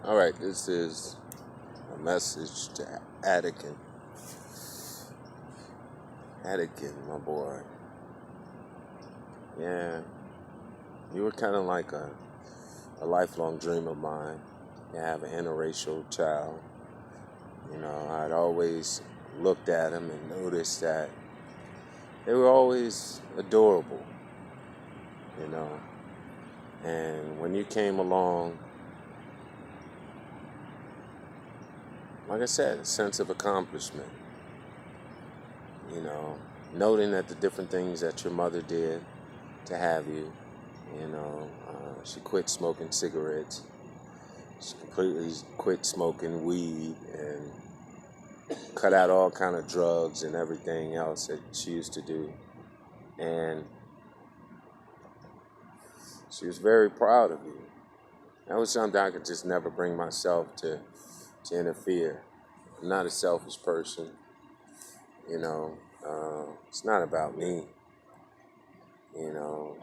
All right, this is a message to Adakin. Adakin, my boy. Yeah, you were kind of like a lifelong dream of mine. To have an interracial child. I'd always looked at them and noticed that they were always adorable, you know. And when you came along, like I said, a sense of accomplishment, you know, noting that the different things that your mother did to have you, she quit smoking cigarettes. She completely quit smoking weed and cut out all kind of drugs and everything else that she used to do. And she was very proud of you. That was something I could just never bring myself to interfere. I'm not a selfish person. It's not about me.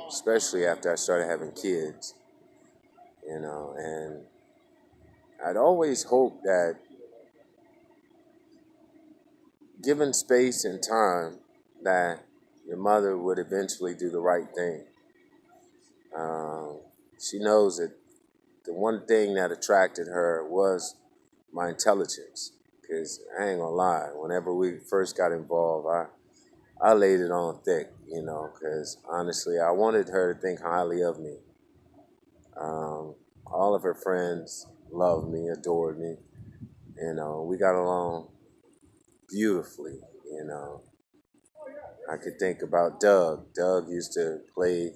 Especially after I started having kids. And I'd always hoped that given space and time, that your mother would eventually do the right thing. Um, she knows that the one thing that attracted her was my intelligence. Because I ain't gonna lie, whenever we first got involved, I laid it on thick, because honestly, I wanted her to think highly of me. All of her friends loved me, adored me. We got along beautifully. I could think about Doug. Doug used to play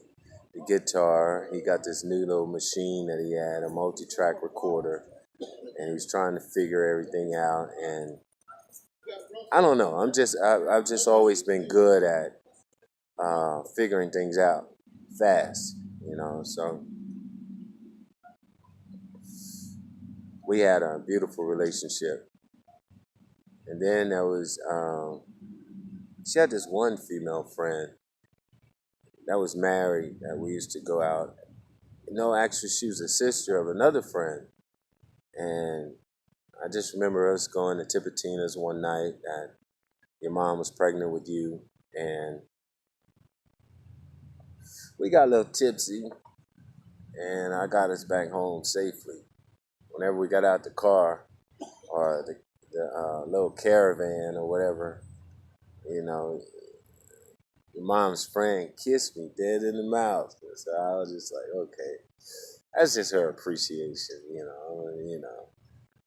the guitar. He got this new little machine that he had, a multi-track recorder, and he was trying to figure everything out. And I don't know. I've just always been good at figuring things out fast. So we had a beautiful relationship. And then there was she had this one female friend that was married that we used to go out. No, actually, she was a sister of another friend. And I just remember us going to Tipitina's one night that your mom was pregnant with you. And we got a little tipsy. And I got us back home safely. Whenever we got out the car or the little caravan or whatever, you know, your mom's friend kissed me dead in the mouth. So I was just like, okay, that's just her appreciation.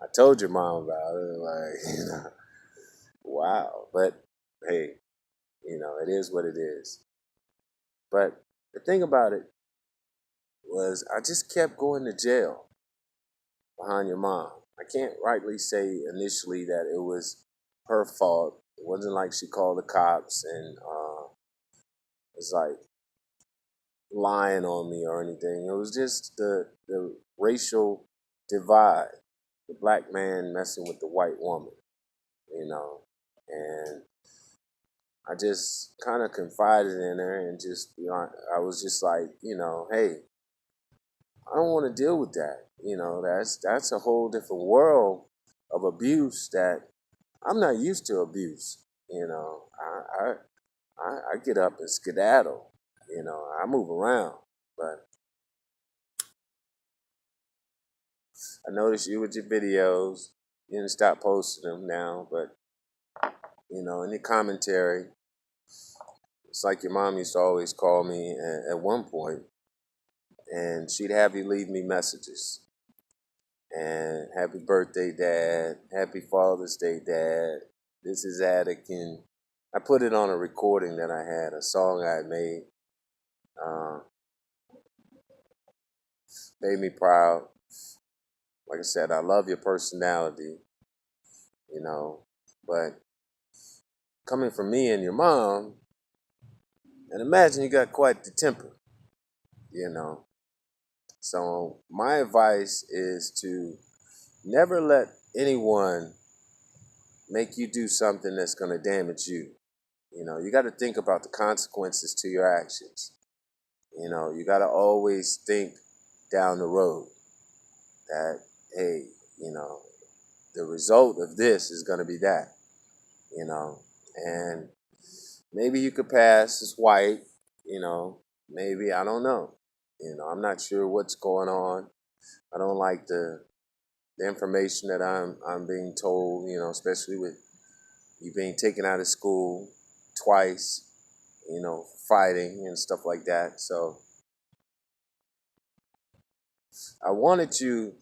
I told your mom about it, like, wow. But hey, it is what it is. But the thing about it was, I just kept going to jail behind your mom. I can't rightly say initially that it was her fault. It wasn't like she called the cops and was like lying on me or anything. It was just the racial divide, the black man messing with the white woman, you know. And I just kind of confided in her and just, I was just like, hey, I don't want to deal with that. That's a whole different world of abuse that I'm not used to abuse. I get up and skedaddle. I move around. But I noticed you with your videos. You didn't stop posting them now, but in the commentary, it's like your mom used to always call me at one point, and she'd have you leave me messages. And happy birthday, Dad. Happy Father's Day, Dad. This is Adakin. I put it on a recording that I had, a song I had made. Uh, made me proud. Like I said, I love your personality, you know, but coming from me and your mom, and imagine you got quite the temper, you know. So my advice is to never let anyone make you do something that's going to damage you. You got to think about the consequences to your actions. You got to always think down the road that hey, you know, the result of this is going to be that, you know, and maybe you could pass as white, you know, maybe, I don't know. I'm not sure what's going on. I don't like the information that I'm being told, especially with you being taken out of school twice, fighting and stuff like that. So I wanted you,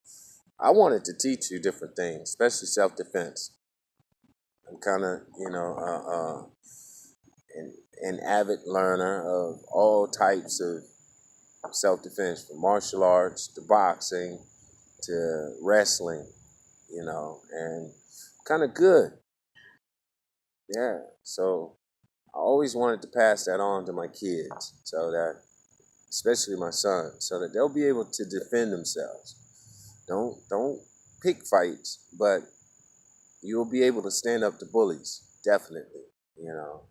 I wanted to teach you different things, especially self-defense. I'm kind of, an avid learner of all types of self-defense, from martial arts to boxing to wrestling, and kind of good. Yeah. So I always wanted to pass that on to my kids, so that, especially my son, so that they'll be able to defend themselves. Don't pick fights, but you'll be able to stand up to bullies, definitely. You know,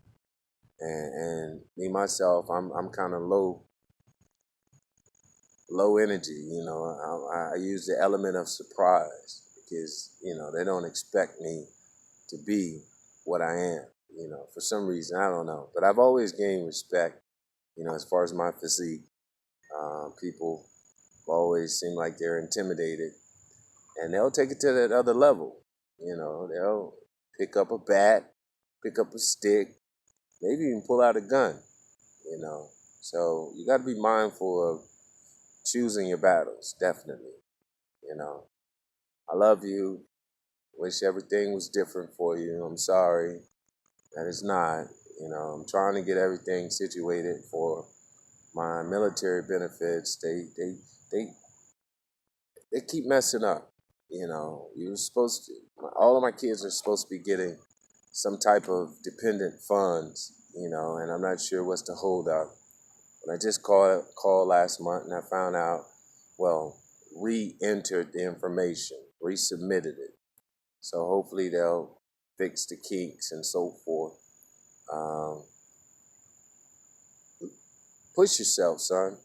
and me myself, I'm kind of low energy. I use the element of surprise because they don't expect me to be what I am. For some reason, I don't know, but I've always gained respect. As far as my physique, people always seem like they're intimidated, and they'll take it to that other level. They'll pick up a bat, pick up a stick, maybe even pull out a gun. You know, so you got to be mindful of choosing your battles. Definitely. You know, I love you. Wish everything was different for you. I'm sorry that it's not. I'm trying to get everything situated for my military benefits. They they keep messing up. You're supposed to. All of my kids are supposed to be getting some type of dependent funds. And I'm not sure what's the holdup. But I just called last month and I found out. Well, re-entered the information, resubmitted it. So hopefully they'll fix the kinks and so forth. Um, Push yourself, son.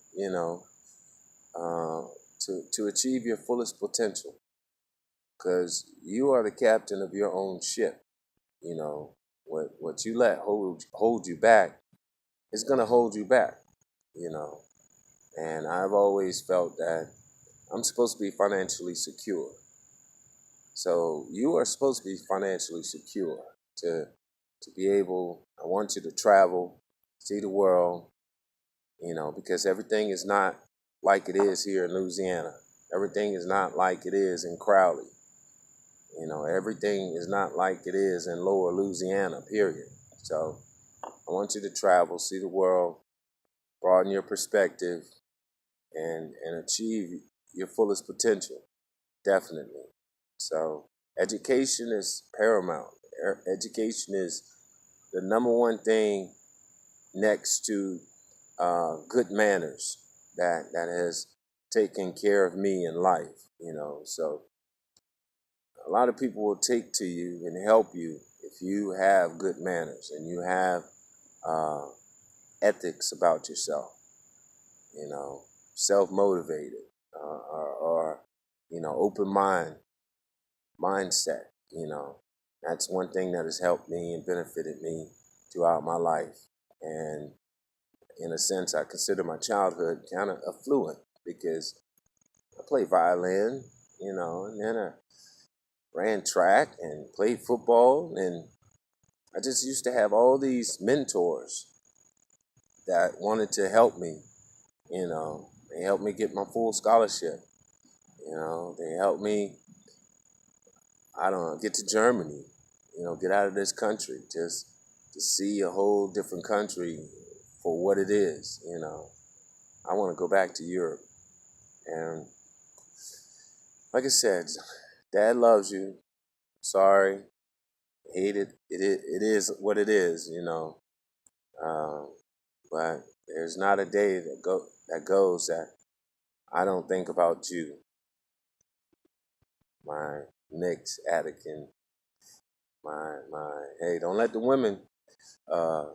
Uh, to achieve your fullest potential, because you are the captain of your own ship. What you let hold you back is gonna hold you back. You know, and I've always felt that I'm supposed to be financially secure. So you are supposed to be financially secure to be able. I want you to travel, see the world, because everything is not like it is here in Louisiana. Everything is not like it is in Crowley. Everything is not like it is in Lower Louisiana, period. So I want you to travel, see the world, broaden your perspective, and achieve your fullest potential, definitely. So education is paramount. Education is the number one thing next to good manners that has taken care of me in life. So a lot of people will take to you and help you if you have good manners and you have uh, ethics about yourself. Self-motivated, or open mindset. That's one thing that has helped me and benefited me throughout my life. And in a sense, I consider my childhood kind of affluent because I played violin, and then I ran track and played football. And I just used to have all these mentors that wanted to help me. They helped me get my full scholarship. They helped me, I don't know, get to Germany, get out of this country, just to see a whole different country for what it is. I want to go back to Europe. And like I said, Dad loves you. Sorry, hate it. It is what it is. Um, but there's not a day that goes that I don't think about you, my Knicks, Adakin, my. Hey, don't let the women, uh,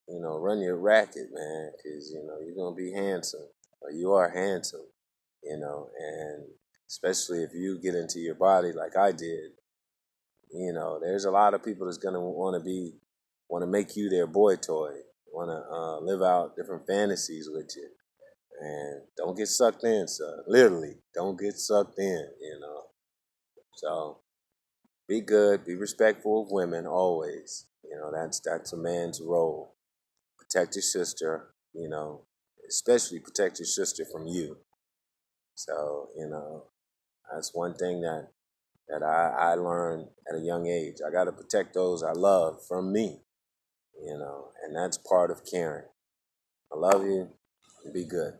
run your racket, man, because you're gonna be handsome, or you are handsome, and especially if you get into your body like I did. There's a lot of people that's gonna want to make you their boy toy, want to live out different fantasies with you, and don't get sucked in, son. Literally, don't get sucked in. So be good, be respectful of women always. That's a man's role. Protect your sister, especially protect your sister from you. So, that's one thing that I learned at a young age. I got to protect those I love from me, and that's part of caring. I love you. Be good.